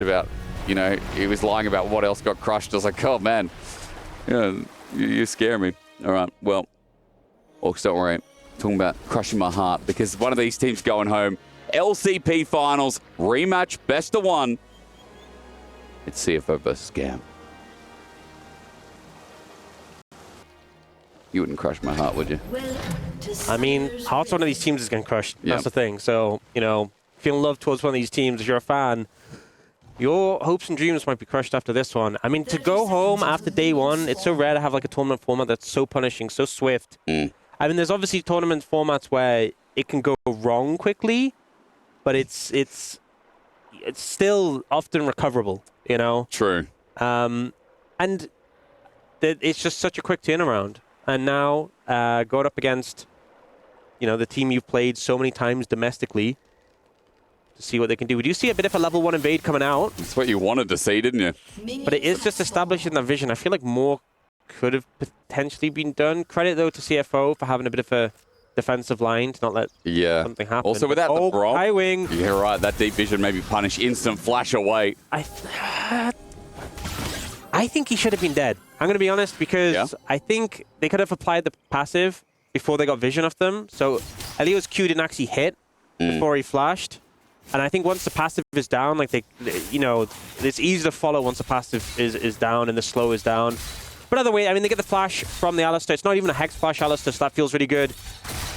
about, you know, he was lying about what else got crushed. I was like, oh, man, yeah, you scare me. All right, well, Orcs, don't worry. Talking about crushing my heart because one of these teams going home. LCP Finals, rematch, best of one. It's CFO versus GAM. You wouldn't crush my heart, would you? I mean, heart's one of these teams is getting crushed. Yep. That's the thing. So, you know, feeling love towards one of these teams, if you're a fan, your hopes and dreams might be crushed after this one. I mean, to go home after day one, it's so rare to have like a tournament format that's so punishing, so swift. I mean, there's obviously tournament formats where it can go wrong quickly, but it's still often recoverable, you know? True. And it's just such a quick turnaround. And now, going up against, you know, the team you've played so many times domestically to see what they can do. We do see a bit of a level 1 invade coming out. That's what you wanted to see, didn't you? But it is just establishing that vision. I feel like more could have potentially been done. Credit, though, to CFO for having a bit of a defensive line to not let something happen. Also, without the Brom, high wing. Yeah, right. That deep vision maybe punish, instant flash away. I think he should have been dead. I'm going to be honest, because I think they could have applied the passive before they got vision of them. So Elio's Q didn't actually hit before he flashed. And I think once the passive is down, like you know, it's easy to follow once the passive is down and the slow is down. But either way, I mean, they get the flash from the Alistair. It's not even a Hex flash Alistair, so that feels really good.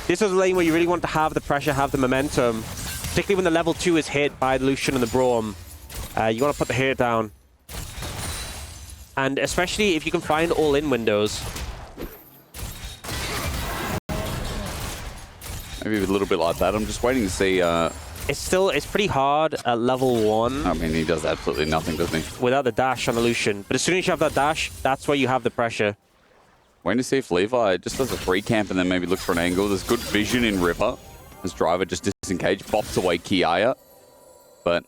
This is a lane where you really want to have the pressure, have the momentum, particularly when the level 2 is hit by the Lucian and the Braum. You want to put the hair down. And especially if you can find all-in windows. Maybe a little bit like that. I'm just waiting to see... It's pretty hard at level 1. I mean, he does absolutely nothing, doesn't he? Without the dash on the Lucian. But as soon as you have that dash, that's where you have the pressure. Waiting to see if Levi just does a free camp and then maybe looks for an angle. There's good vision in River. As Driver just disengaged, bops away Kiaya. But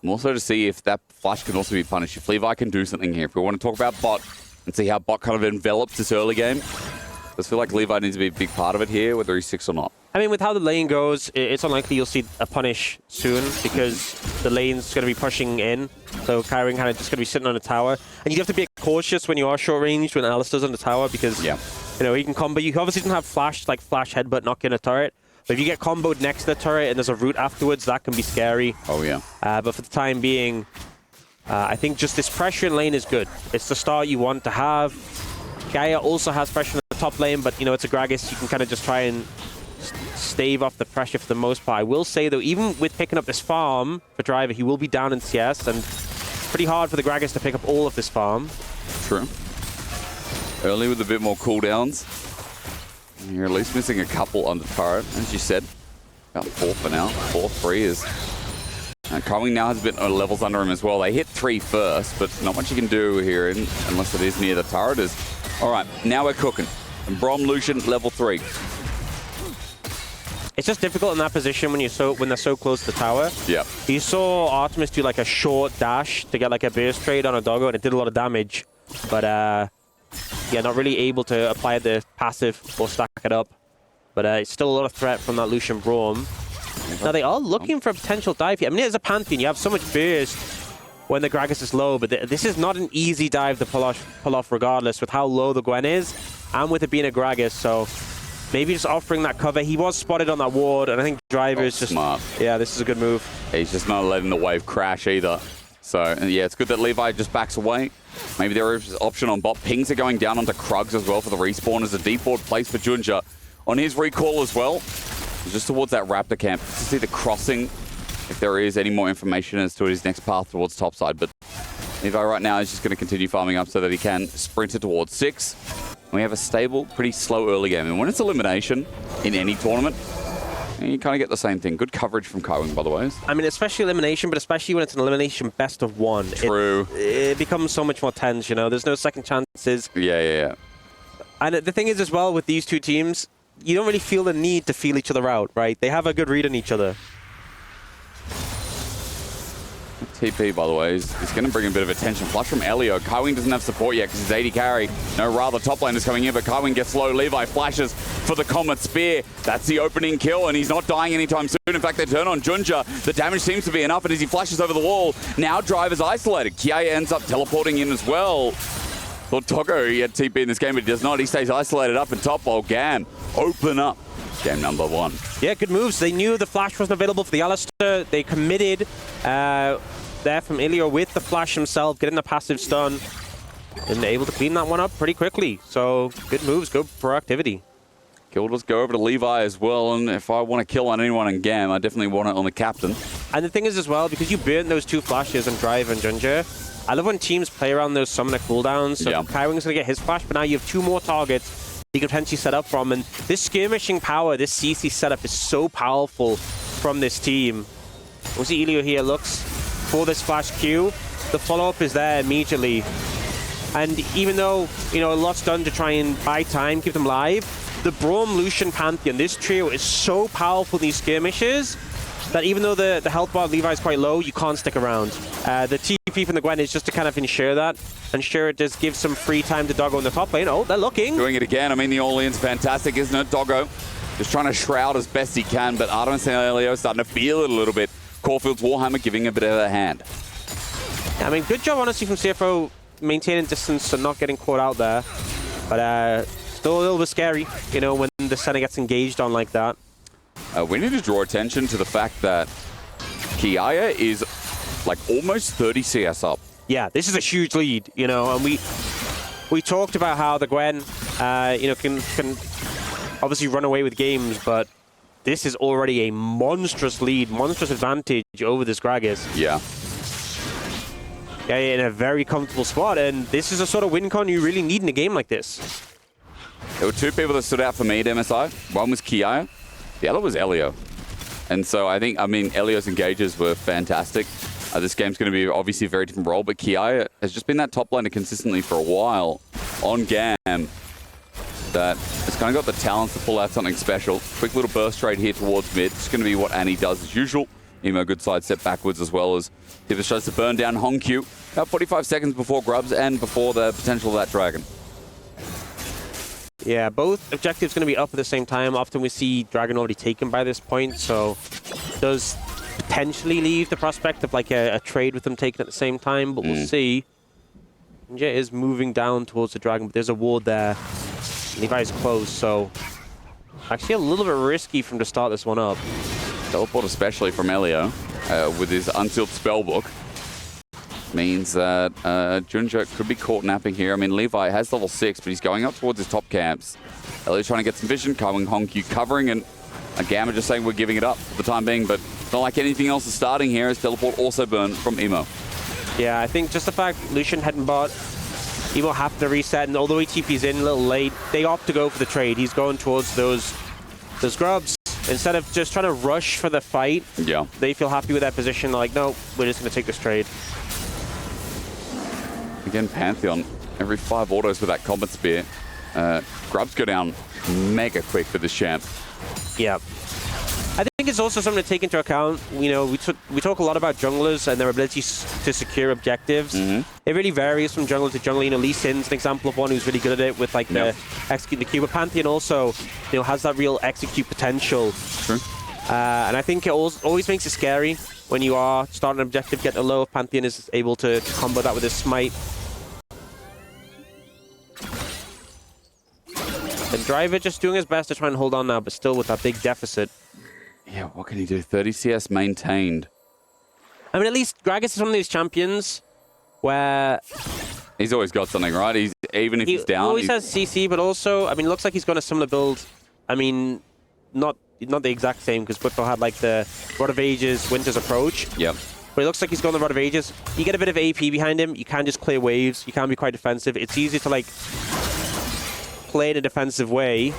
also to see if that flash can also be punished. If Levi can do something here. If we want to talk about bot and see how bot kind of envelops this early game. I feel like Levi needs to be a big part of it here, whether he's 6 or not. I mean, with how the lane goes, it's unlikely you'll see a punish soon because the lane's going to be pushing in. So Kyring kind of just going to be sitting on the tower. And you have to be cautious when you are short range when Alistair's on the tower because, you know, he can combo. You obviously don't have flash, like flash headbutt, knock in a turret. But if you get comboed next to the turret and there's a route afterwards, that can be scary. Oh, yeah. But for the time being, I think just this pressure in lane is good. It's the start you want to have. Gaia also has pressure in the top lane, but, you know, it's a Gragas. You can kind of just try and stave off the pressure for the most part. I will say, though, even with picking up this farm for Driver, he will be down in CS, and pretty hard for the Gragas to pick up all of this farm. True. Early with a bit more cooldowns. You're at least missing a couple on the turret, as you said. About 4 for now. 4-3 is... Coming now has a bit of levels under him as well. They hit 3 first, but not much you can do here unless it is near the turret. All right, now we're cooking. And Brom Lucian, level 3. It's just difficult in that position when they're so close to the tower. Yeah. You saw Artemis do like a short dash to get like a burst trade on a doggo, and it did a lot of damage. But yeah, not really able to apply the passive or stack it up. But it's still a lot of threat from that Lucian Braum. Now they are looking for a potential dive here. I mean, as a Pantheon, you have so much burst when the Gragas is low, but this is not an easy dive to pull off regardless with how low the Gwen is and with it being a Gragas. So maybe just offering that cover. He was spotted on that ward, and I think Driver is just... smart. Yeah, this is a good move. He's just not letting the wave crash either. So, yeah, it's good that Levi just backs away. Maybe there is an option on bot. Pings are going down onto Krugs as well for the respawn as a deep ward place for Junja on his recall as well. Just towards that Raptor camp to see the crossing, if there is any more information as to his next path towards topside. But Levi right now is just going to continue farming up so that he can sprint it towards 6. And we have a stable, pretty slow early game. And when it's elimination in any tournament, you kind of get the same thing. Good coverage from Kaiwing, by the way. I mean, especially elimination, but especially when it's an elimination best of 1. True. It becomes so much more tense, you know? There's no second chances. Yeah. And the thing is as well with these two teams, you don't really feel the need to feel each other out, right? They have a good read on each other. TP, by the way, is going to bring a bit of attention. Flush from Elio. Kaiwing doesn't have support yet because he's 80 carry. No, rather, top lane is coming in, but Kaiwing gets low. Levi flashes for the Comet Spear. That's the opening kill, and he's not dying anytime soon. In fact, they turn on Junja. The damage seems to be enough, and as he flashes over the wall, now Driver's isolated. Kia ends up teleporting in as well. Thought Togo, he had TP in this game, but he does not. He stays isolated up in top while GAM open up game number 1. Yeah, good moves. They knew the flash wasn't available for the Alistair. They committed there from Ilio with the flash himself, getting the passive stun, and able to clean that one up pretty quickly. So good moves, good proactivity. Kill does go over to Levi as well, and if I want to kill on anyone in GAM, I definitely want it on the captain. And the thing is as well, because you burn those 2 flashes on Drive and Junja, I love when teams play around those summoner cooldowns. So Kaiwing's going to get his flash, but now you have 2 more targets he can potentially set up from. And this skirmishing power, this CC setup is so powerful from this team. We'll see Ilio here looks for this flash Q. The follow-up is there immediately. And even though, you know, a lot's done to try and buy time, keep them live, the Braum, Lucian, Pantheon, this trio is so powerful in these skirmishes that even though the health bar of Levi is quite low, you can't stick around. The TP from the Gwen is just to kind of ensure that. Ensure it just gives some free time to Doggo in the top lane. Oh, they're looking. Doing it again. I mean, the all-in's fantastic, isn't it? Doggo just trying to shroud as best he can, but Artemis and Elio starting to feel it a little bit. Caulfield's Warhammer giving a bit of a hand. I mean, good job, honestly, from CFO maintaining distance and not getting caught out there. But still a little bit scary, you know, when the center gets engaged on like that. We need to draw attention to the fact that Kia is like almost 30 CS up. Yeah, this is a huge lead, you know, and we talked about how the Gwen, you know, can obviously run away with games, but this is already a monstrous lead, monstrous advantage over this Gragas. Yeah. Yeah, in a very comfortable spot, and this is a sort of win con you really need in a game like this. There were 2 people that stood out for me at MSI. One was Kia, the other was Elio. And so I think, I mean, Elio's engages were fantastic. This game's going to be obviously a very different role, but Kia has just been that top laner consistently for a while on GAM that has kind of got the talents to pull out something special. Quick little burst trade here towards mid. It's going to be what Annie does as usual. Emo good side step backwards as well as Tibbs tries to burn down Hongq. About 45 seconds before Grubs and before the potential of that dragon. Yeah, both objectives going to be up at the same time. Often we see Dragon already taken by this point, so does potentially leave the prospect of like a trade with them taken at the same time, but we'll see. Ninja is moving down towards the Dragon, but there's a ward there. Levi's close, so actually a little bit risky from to start this one up. Teleport especially from Elio with his unsealed spellbook means that Junja could be caught napping here. I mean, Levi has level 6, but he's going up towards his top camps. Elio's trying to get some vision, Kaiwing Hongq covering, and Gamma just saying we're giving it up for the time being, but it's not like anything else is starting here as teleport also burned from Emo. Yeah, I think just the fact Lucian hadn't bought, Emo happened to reset, and although he TP's in a little late, they opt to go for the trade. He's going towards those grubs. Instead of just trying to rush for the fight, they feel happy with their position. They're like, no, we're just going to take this trade. Again, Pantheon, every 5 autos with that Combat Spear. Grubs go down mega quick for this champ. Yeah. I think it's also something to take into account. You know, we talk a lot about junglers and their ability to secure objectives. It really varies from jungler to jungler. You know, Lee Sin's an example of one who's really good at it with like the execute the Q. But Pantheon also, you know, has that real execute potential. True. And I think it always makes it scary when you are starting an objective, get a low. If Pantheon is able to combo that with his smite. And Driver just doing his best to try and hold on now, but still with that big deficit. Yeah, what can he do? 30 CS maintained. I mean, at least Gragas is one of these champions where... He's always got something, right? Even if he's down... He always has CC, but also, I mean, it looks like he's got a similar build. I mean, not the exact same, because Whitwell had like the Rod of Ages, Winter's approach. Yep. But it looks like he's got the Rod of Ages. You get a bit of AP behind him, you can just clear waves, you can be quite defensive. It's easy to like play in a defensive way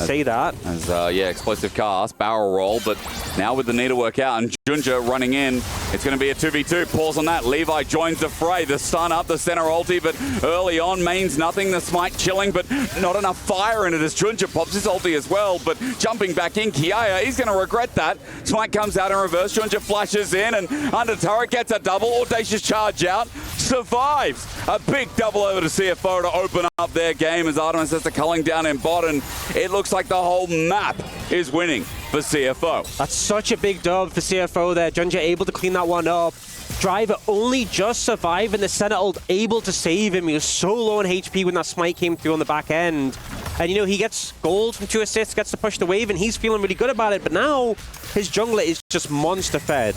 I say that. As, yeah, explosive cast, barrel roll, but now with the needlework out and Junja running in, it's going to be a 2v2. Pause on that. Levi joins the fray. The stun up, the center ulti, but early on, means nothing. The smite chilling, but not enough fire in it as Junja pops his ulti as well, but jumping back in, Kiaya, he's going to regret that. Smite comes out in reverse. Junja flashes in, and under turret gets a double. Audacious charge out. Survives. A big double over to CFO to open up their game as Artemis has the culling down in bot, and it looks like the whole map is winning for CFO. That's such a big dub for CFO there. Gen.G able to clean that one up. Driver only just surviving the center ult, able to save him. He was so low on HP when that smite came through on the back end. And, you know, he gets gold from 2 assists, gets to push the wave, and he's feeling really good about it. But now his jungler is just monster fed.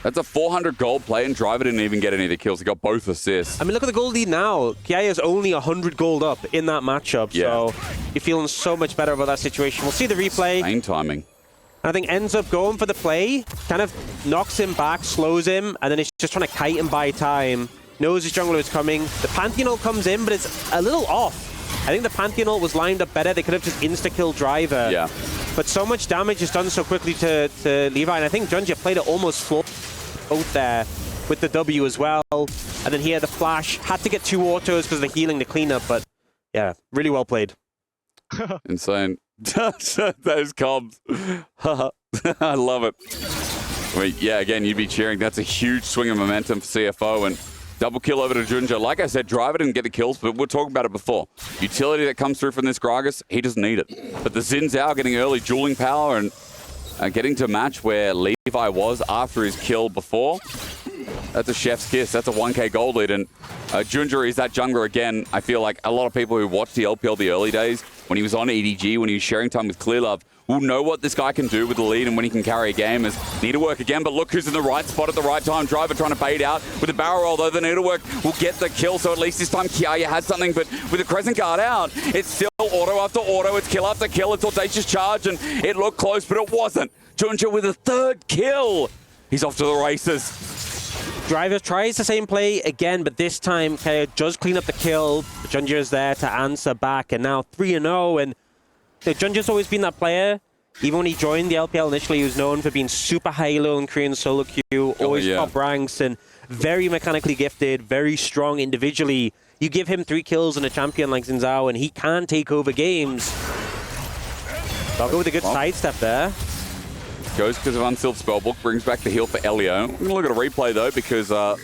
That's a 400 gold play, and Driver didn't even get any of the kills. He got both assists. I mean, look at the gold lead now. Kiaya's only 100 gold up in that matchup, so you're feeling so much better about that situation. We'll see the replay. Same timing. I think ends up going for the play, kind of knocks him back, slows him, and then he's just trying to kite and buy time. Knows his jungler is coming. The Pantheon ult comes in, but it's a little off. I think the Pantheon ult was lined up better. They could have just insta-killed Driver. Yeah. But so much damage is done so quickly to Levi, and I think Gen.G played it almost flawless both there with the W as well. And then here the flash. Had to get 2 autos because of the healing to clean up, but yeah, really well played. Insane. Those comms. I love it. Wait, yeah, again, you'd be cheering. That's a huge swing of momentum for CFO, and double kill over to Junja. Like I said, Driver didn't get the kills, but we're talking about it before. Utility that comes through from this Gragas, he doesn't need it. But the Xin Zhao getting early dueling power and getting to a match where Levi was after his kill before, that's a chef's kiss. That's a 1k gold lead. And Junja is that jungler again. I feel like a lot of people who watched the LPL the early days, when he was on EDG, when he was sharing time with Clearlove, will know what this guy can do with the lead and when he can carry a game. As needlework again, but look who's in the right spot at the right time. Driver trying to bait out with the barrel roll, though the needlework will get the kill, so at least this time Kiaya has something, but with the Crescent Guard out, it's still auto after auto, it's kill after kill, it's Audacious Charge, and it looked close, but it wasn't. Junja with a 3rd kill. He's off to the races. Driver tries the same play again, but this time Kiaya does clean up the kill. Junja is there to answer back, and now 3-0, and Junja's always been that player. Even when he joined the LPL initially, he was known for being super high low in Korean solo queue, always top ranks, and very mechanically gifted, very strong individually. You give him 3 kills and a champion like Xin Zhao, and he can take over games. So I'll go with a good sidestep there. Goes because of Unsealed Spellbook, brings back the heal for Elio. We're going to look at a replay, though, because, yeah,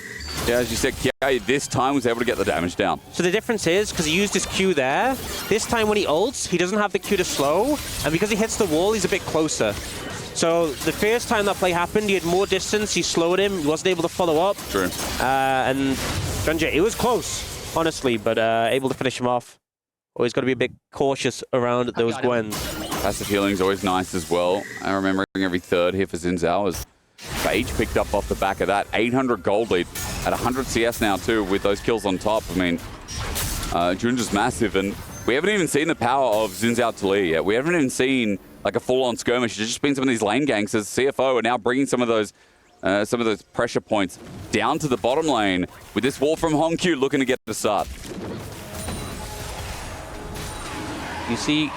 as you said, Kiaya this time was able to get the damage down. So the difference is, because he used his Q there, this time when he ults, he doesn't have the Q to slow, and because he hits the wall, he's a bit closer. So the first time that play happened, he had more distance, he slowed him, he wasn't able to follow up. True. And Gen.G, it was close, honestly, but able to finish him off. Always got to be a bit cautious around those Gwens. Passive healing is always nice as well. I remember every 3rd here for Xin Zhao as Phage picked up off the back of that. 800 gold lead at 100 CS now too with those kills on top. I mean, Junja's massive, and we haven't even seen the power of Xin Zhao Tali yet. We haven't even seen like a full-on skirmish. It's just been some of these lane ganks as CFO are now bringing some of those pressure points down to the bottom lane with this wall from Hongq looking to get the start. You see,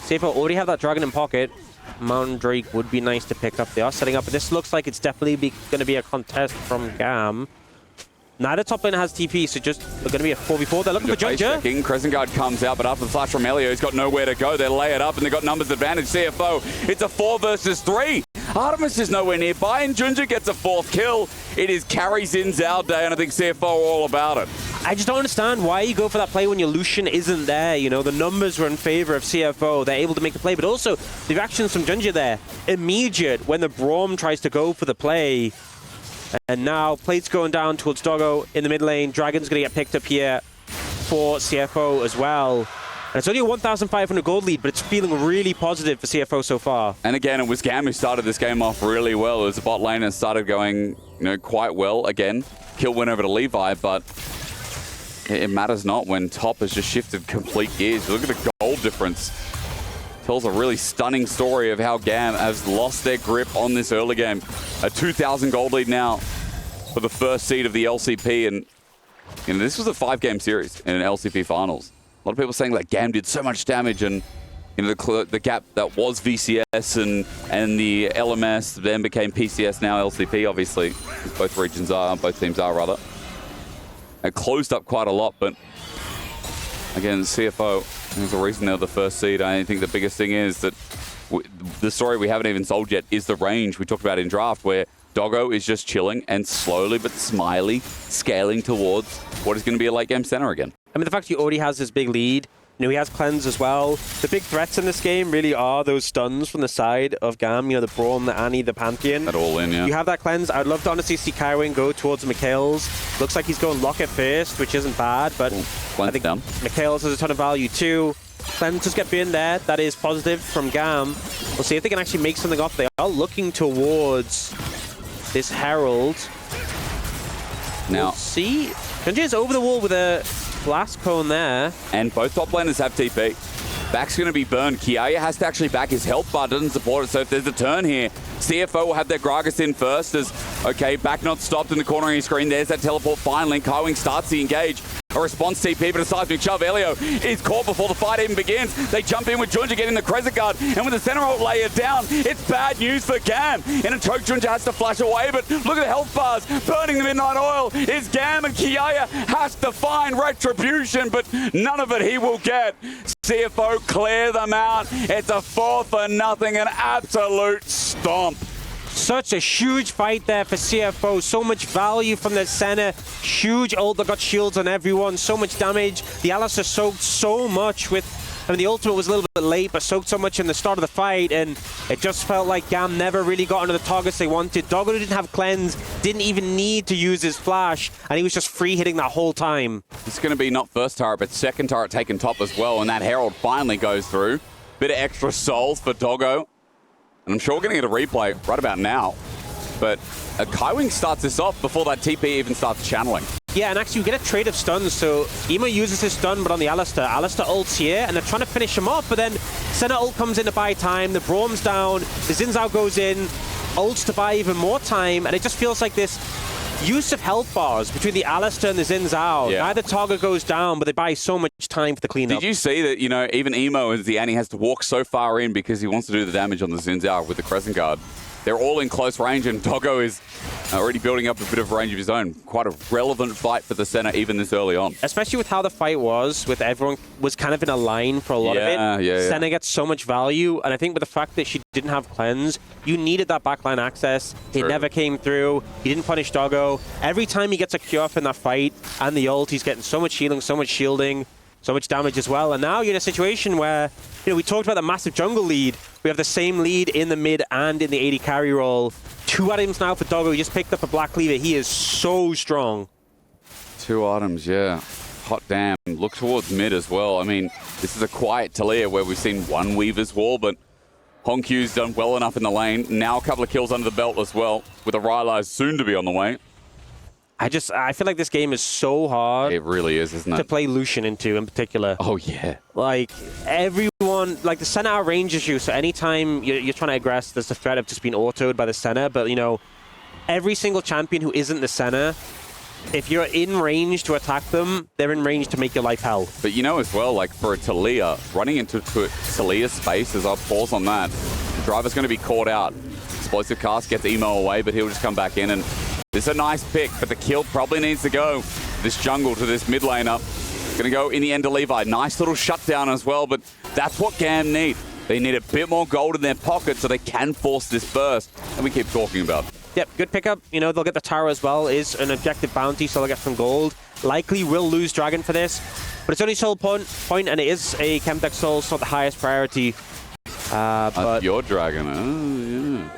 CFO already have that dragon in pocket. Mountain Drake would be nice to pick up. They are setting up, but this looks like it's definitely going to be a contest from GAM. Neither top lane has TP, so just going to be a 4v4. They're looking for Gen.G. Crescent Guard comes out, but after the flash from Elio, he's got nowhere to go. They lay it up, and they've got numbers advantage. CFO, it's a 4 versus 3. Artemis is nowhere nearby, and Junja gets a 4th kill. It is carry Xin Zhao day, and I think CFO are all about it. I just don't understand why you go for that play when your Lucian isn't there. You know, the numbers were in favor of CFO. They're able to make the play, but also the reactions from Gen.G there, immediate when the Braum tries to go for the play. And now plate's going down towards Doggo in the mid lane. Dragon's going to get picked up here for CFO as well. And it's only a 1,500 gold lead, but it's feeling really positive for CFO so far. And again, it was GAM who started this game off really well. It was the bot lane that started going, quite well again. Kill went over to Levi, but it matters not when top has just shifted complete gears. Look at the gold difference. Tells a really stunning story of how GAM has lost their grip on this early game. A 2,000 gold lead now for the first seed of the LCP, and this was a 5-game series in an LCP finals. A lot of people saying that GAM did so much damage, and you know the gap that was VCS and the LMS then became PCS, now LCP. Obviously, both teams are rather. It closed up quite a lot, but again, CFO, there's a reason they're the first seed. I think the biggest thing is that the story we haven't even sold yet is the range we talked about in draft, where Doggo is just chilling and slowly but smiley scaling towards what is going to be a late game center again. I mean, the fact he already has this big lead, you know, he has cleanse as well. The big threats in this game really are those stuns from the side of GAM, you know, the Braum, the Annie, the Pantheon. That all in, yeah. You have that cleanse. I'd love to honestly see Kaiwing go towards Mikhail's. Looks like he's going Locket first, which isn't bad, but I think Mikhail's has a ton of value too. Cleanse just get burned there. That is positive from GAM. We'll see if they can actually make something off. They are looking towards this Herald. Now, we'll see. Gen.G is over the wall with a blast cone there. And both top laners have TP. Back's going to be burned. Kiaya has to actually back his health bar, doesn't support it. So if there's a turn here, CFO will have their Gragas in first as, okay, back not stopped in the corner of your screen. There's that teleport finally. Kaiwing starts the engage. A response TP, but a seismic shove. Elio is caught before the fight even begins. They jump in with Junja getting the Crescent Guard, and with the center ult layered down, it's bad news for GAM. In a choke, Junja has to flash away, but look at the health bars. Burning the Midnight Oil is GAM, and Kiaya has to find retribution, but none of it he will get. CFO clear them out. It's a 4-0, an absolute stomp. Such a huge fight there for CFO. So much value from the center. Huge ult that got shields on everyone. So much damage. The Alistair soaked so much with... I mean, the ultimate was a little bit late, but soaked so much in the start of the fight, and it just felt like GAM never really got into the targets they wanted. Doggo didn't have cleanse, didn't even need to use his flash, and he was just free hitting that whole time. It's going to be not first turret, but second turret taken top as well, and that Herald finally goes through. Bit of extra souls for Doggo. And I'm sure we're going to get a replay right about now. But Kaiwing starts this off before that TP even starts channeling. Yeah, and actually you get a trade of stuns. So Emo uses his stun, but on the Alistair. Alistair ults here, and they're trying to finish him off, but then Senna ult comes in to buy time. The Braum's down. The Xin Zhao goes in, ults to buy even more time, and it just feels like this use of health bars between the Alistair and the Xin Zhao. Yeah. Neither target goes down, but they buy so much time for the cleanup. Did you see that, you know, even Emo as the Annie has to walk so far in because he wants to do the damage on the Xin Zhao with the Crescent Guard? They're all in close range, and Doggo is already building up a bit of range of his own. Quite a relevant fight for the center even this early on. Especially with how the fight was, with everyone was kind of in a line for a lot of it. Yeah. Senna gets so much value, and I think with the fact that she didn't have cleanse, you needed that backline access. It never came through. He didn't punish Doggo. Every time he gets a Q off in that fight and the ult, he's getting so much healing, so much shielding, so much damage as well. And now you're in a situation where, you know, we talked about the massive jungle lead. We have the same lead in the mid and in the AD carry role. 2 items now for Doggo. He just picked up a Black Cleaver. He is so strong. 2 items, yeah. Hot damn. Look towards mid as well. I mean, this is a quiet Talia where we've seen one Weaver's Wall, but Honkyu's done well enough in the lane. Now a couple of kills under the belt as well, with a Rylai's soon to be on the way. I feel like this game is so hard. It really is, isn't it? To play Lucian into in particular. Oh, yeah. Like, everyone, like the center outranges you, so anytime you're trying to aggress, there's the threat of just being autoed by the center, but, you know, every single champion who isn't the center, if you're in range to attack them, they're in range to make your life hell. But you know as well, like for a Talia, running into Talia's space, as I'll pause on that, the driver's going to be caught out. Explosive cast gets Emo away, but he'll just come back in, and this is a nice pick, but the kill probably needs to go. This jungle to this mid laner. Going to go in the end to Levi. Nice little shutdown as well, but that's what GAM need. They need a bit more gold in their pocket so they can force this burst, and we keep talking about. Yep, good pickup. You know, they'll get the tower as well. Is an objective bounty, so they'll get some gold. Likely will lose Dragon for this, but it's only soul point, and it is a Chemtech soul, so not the highest priority. But your Dragon, yeah.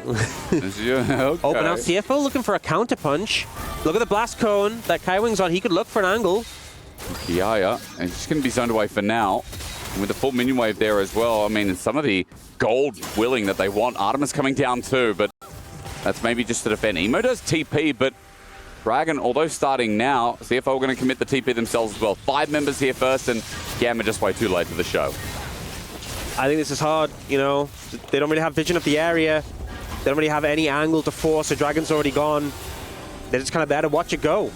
Okay. Oh, but now CFO looking for a counter punch. Look at the blast cone that Kaiwing's on. He could look for an angle. Yeah, and it's going to be zoned away for now. And with the full minion wave there as well, I mean, some of the gold willing that they want. Artemis coming down too, but that's maybe just to defend. Emo does TP, but Dragon, although starting now, CFO are going to commit the TP themselves as well. 5 members here first, and GAM are just way too late to the show. I think this is hard, you know. They don't really have vision of the area. They don't really have any angle to force. The Dragon's already gone. They're just kind of there to watch it go.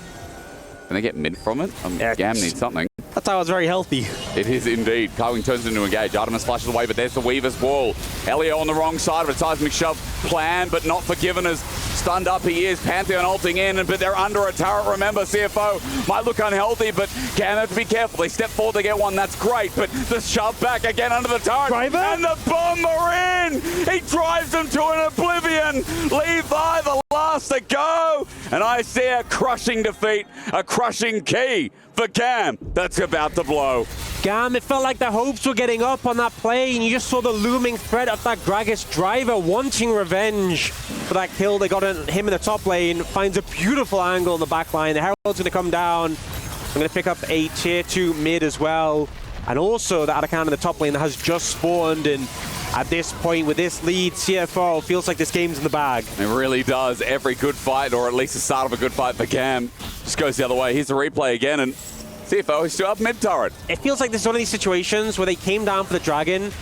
Can they get mid from it? GAM needs something. A tower is very healthy. It is indeed. Carwing turns into engage. Artemis flashes away, but there's the Weaver's wall. Elio on the wrong side of it. Seismic shove planned, but not forgiven as stunned up he is. Pantheon ulting in, but they're under a turret. Remember, CFO might look unhealthy, but GAM have to be careful. They step forward to get one. That's great, but the shove back again under the turret. Driver? And the bomber in! He drives them to an oblivion. Levi, the last to go. And I see a crushing defeat, a crushing key for GAM that's about to blow. GAM, it felt like the hopes were getting up on that play, and you just saw the looming threat of that Gragas driver wanting revenge for that kill. They got him in the top lane, finds a beautiful angle in the back line. The Herald's going to come down. I'm going to pick up a tier 2 mid as well. And also the Atakan in the top lane that has just spawned, and at this point with this lead, CFO feels like this game's in the bag. It really does. Every good fight, or at least the start of a good fight for GAM, just goes the other way. Here's the replay again, and CFO is still up mid-turret. It feels like this is one of these situations where they came down for the Dragon,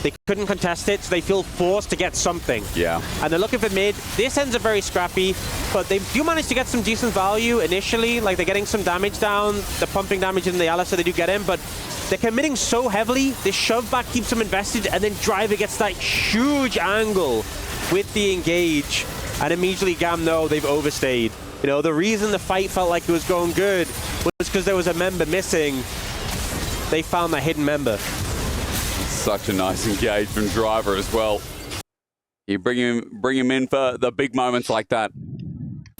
they couldn't contest it, so they feel forced to get something. Yeah. And they're looking for mid. This ends up very scrappy, but they do manage to get some decent value initially. Like, they're getting some damage down, the pumping damage in the Alice, so they do get him, but they're committing so heavily, this shove back keeps them invested, and then Driver gets that huge angle with the engage, and immediately GAM know they've overstayed. You know, the reason the fight felt like it was going good was because there was a member missing. They found that hidden member. Such a nice engage from Driver as well. You bring him in for the big moments like that.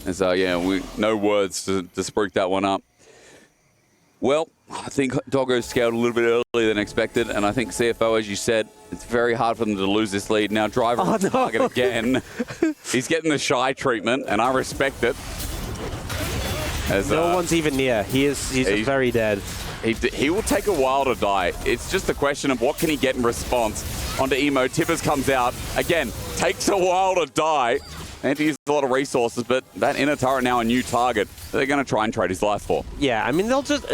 And so, yeah, no words to spruik that one up. Well, I think Doggo scaled a little bit earlier than expected, and I think CFO, as you said, it's very hard for them to lose this lead. Now Driver on target again. He's getting the shy treatment, and I respect it. As, no one's even near. He's very dead. He will take a while to die. It's just a question of what can he get in response. Onto Emo, Tippers comes out. Again, takes a while to die. And to use a lot of resources, but that inner turret now a new target they're going to try and trade his life for. Yeah, I mean, they'll just...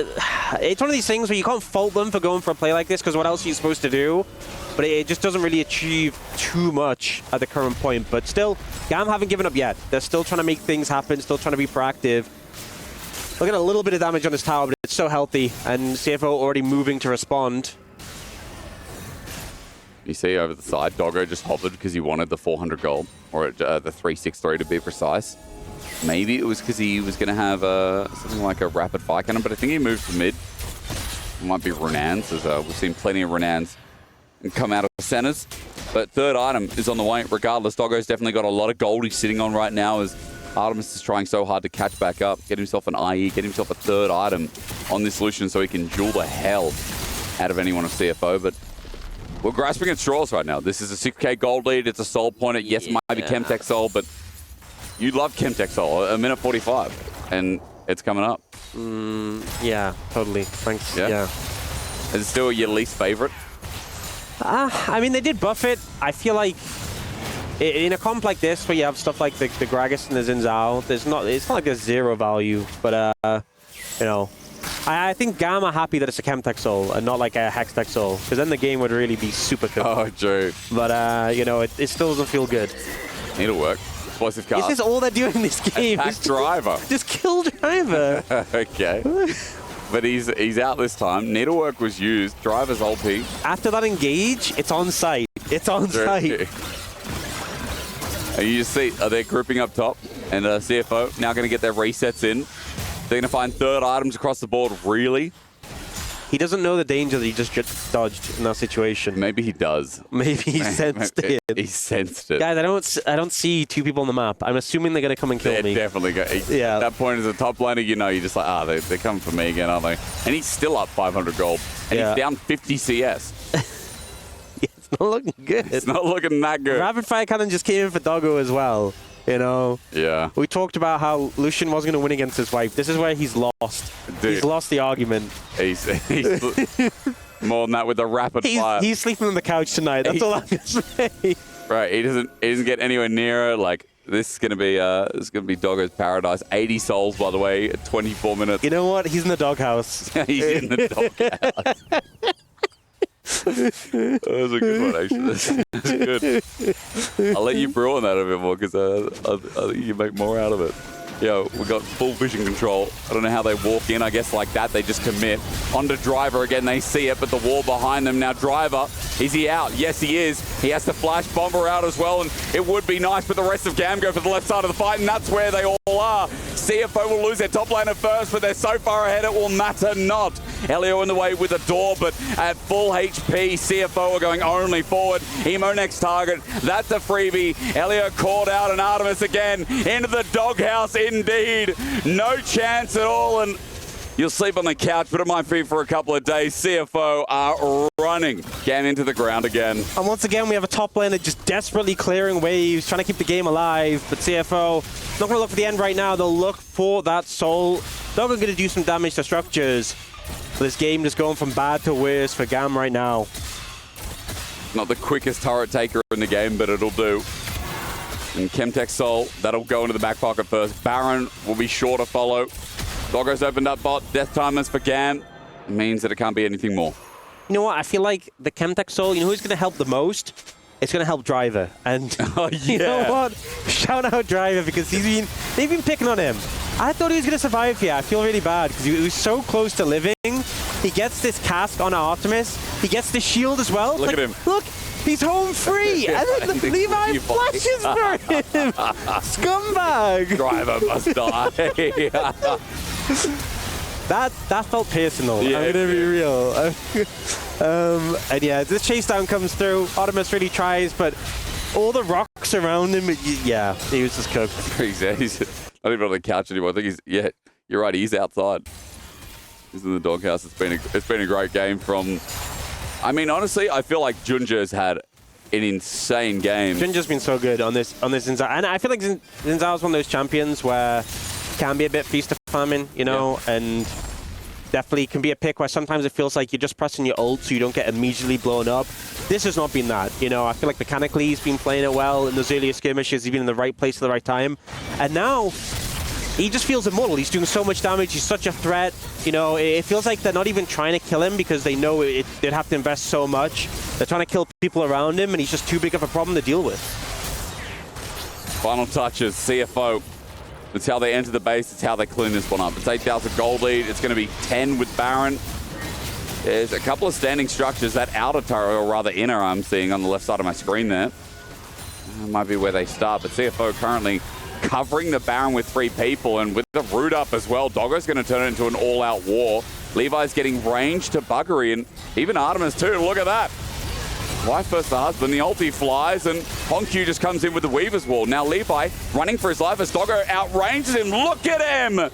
it's one of these things where you can't fault them for going for a play like this, because what else are you supposed to do? But it just doesn't really achieve too much at the current point. But still, GAM haven't given up yet. They're still trying to make things happen, still trying to be proactive. Look at a little bit of damage on his tower, but it's so healthy, and CFO already moving to respond. You see over the side, Doggo just hovered because he wanted the 400 gold, or the 363 to be precise. Maybe it was because he was going to have something like a rapid fire cannon, but I think he moved to mid. It might be Renans, as we've seen plenty of Renans come out of the centers. But third item is on the way. Regardless, Doggo's definitely got a lot of gold he's sitting on right now as Artemis is trying so hard to catch back up, get himself an IE, get himself a third item on this solution so he can jewel the hell out of anyone of CFO. But we're grasping at straws right now. This is a 6k gold lead. It's a soul point. Yes, it might be Chemtech Soul, but you love Chemtech Soul. A minute 45, and it's coming up. Yeah, totally. Thanks. Yeah. Is it still your least favorite? I mean, they did buff it. I feel like in a comp like this, where you have stuff like the Gragas and the Xin Zhao, it's not like there's zero value. But you know, I think GAM are happy that it's a Chemtech Soul and not like a Hextech Soul, because then the game would really be super cool. Oh, true. But you know, it still doesn't feel good. It'll work. Explosive card. This is all they're doing in this game. Attack Driver. Just kill Driver. Okay. But he's out this time. Needlework was used. Driver's ulti. After that engage, it's on site. It's on site. And you just see, are they grouping up top? And CFO now going to get their resets in. They're going to find third items across the board. Really? He doesn't know the danger that he just dodged in that situation. Maybe he does. Maybe he sensed it. He sensed it. Guys, I don't see two people on the map. I'm assuming they're going to come and kill me. They're definitely going to. Yeah. At that point, as a top laner, you know, you're just like, they're coming for me again, aren't they? And he's still up 500 gold. And he's down 50 CS. It's not looking good. It's not looking that good. Rapid Fire Cannon just came in for Doggo as well. You know? Yeah. We talked about how Lucian wasn't going to win against his wife. This is where he's lost. Dude, he's lost the argument. He's more than that with the rapid fire. He's sleeping on the couch tonight. That's all I'm going to say. Right. He doesn't get anywhere near her. Like, this is going to be Doggo's paradise. 80 souls, by the way, at 24 minutes. You know what? He's in the doghouse. He's in the doghouse. That was a good one, actually. That's good. I'll let you brew on that a bit more, because I think you make more out of it. Yo, we got full vision control. I don't know how they walk in. I guess like that, they just commit. Onto Driver again, they see it, but the wall behind them. Now Driver, is he out? Yes, he is. He has to flash Bomber out as well, and it would be nice, but the rest of GAM go for the left side of the fight, and that's where they all are. CFO will lose their top laner first, but they're so far ahead it will matter not. Elio in the way with a door, but at full HP, CFO are going only forward. Emo next target. That's a freebie. Elio caught out, and Artemis again into the doghouse indeed. No chance at all, and you'll sleep on the couch, but it might be for a couple of days. CFO are running GAM into the ground again. And once again, we have a top laner just desperately clearing waves, trying to keep the game alive. But CFO, not going to look for the end right now. They'll look for that soul. They're going to do some damage to structures. This game just going from bad to worse for GAM right now. Not the quickest turret taker in the game, but it'll do. And Chemtech Soul, that'll go into the back pocket first. Baron will be sure to follow. Doggo's opened up bot. Death timers for GAM. It means that it can't be anything more. You know what? I feel like the Chemtech Soul, you know who's going to help the most? It's going to help Driver. And you know what? Shout out Driver, because they've been picking on him. I thought he was going to survive here. I feel really bad because he was so close to living. He gets this cask on Artemis. He gets the shield as well. Look at him. Look, he's home free. And then the Levi flashes for him. Scumbag. Driver must die. That felt personal. Yeah, I'm going to be real. And yeah, this chase down comes through. Artemis really tries, but all the rocks around him, yeah, he was just cooked. He's not even on the couch anymore. I think you're right, he's outside. He's in the doghouse. It's been a great game from... I mean, honestly, I feel like Junja's had an insane game. Junja's been so good on this Zinzao. And I feel like Zinzao's one of those champions where it can be a bit feast or famine, you know, and definitely can be a pick where sometimes it feels like you're just pressing your ult so you don't get immediately blown up. This has not been that, you know. I feel like mechanically he's been playing it well in those earlier skirmishes. He's been in the right place at the right time. And now he just feels immortal. He's doing so much damage. He's such a threat. You know, it feels like they're not even trying to kill him because they know they'd have to invest so much. They're trying to kill people around him, and he's just too big of a problem to deal with. Final touches, CFO. It's how they enter the base. It's how they clean this one up. It's 8,000 gold lead. It's going to be 10 with Baron. There's a couple of standing structures. That outer turret, or rather inner, I'm seeing on the left side of my screen there. That might be where they start, but CFO currently covering the Baron with 3 people, and with the root up as well, Doggo's going to turn it into an all-out war. Levi's getting range to Buggery, and even Artemis too. Look at that. Wife versus the husband. The ulti flies, and Honku just comes in with the Weaver's Wall. Now Levi running for his life as Doggo outranges him. Look at him!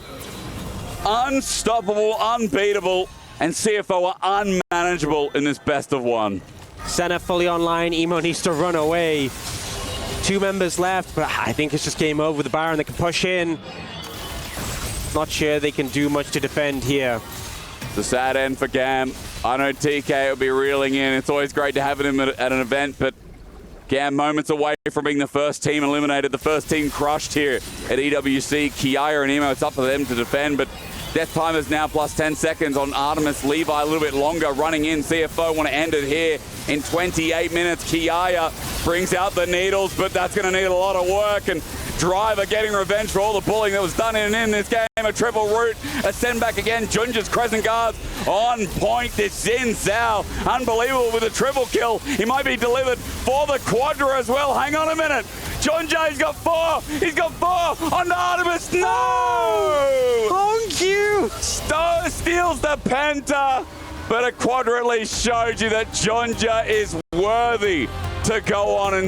Unstoppable, unbeatable, and CFO are unmanageable in this best of one. Senna fully online. Emo needs to run away. 2 members left, but I think it's just game over with the Baron. They can push in. Not sure they can do much to defend here. It's a sad end for GAM. I know TK will be reeling in. It's always great to have him at an event, but GAM moments away from being the first team eliminated, the first team crushed here at EWC. Kiaya and Emo, it's up for them to defend, but death time is now plus 10 seconds on Artemis. Levi a little bit longer running in. CFO want to end it here in 28 minutes. Kiaya brings out the needles, but that's going to need a lot of work. And Driver getting revenge for all the bullying that was done in this game. A triple root, a send back again. Junja's Crescent Guards on point. This Zinzao, unbelievable with a triple kill. He might be delivered for the Quadra as well. Hang on a minute. Junja, he's got 4. He's got 4 on Artemis. No! Honku! Steals the Penta, but a Quadra at least showed you that Junja is worthy to go on and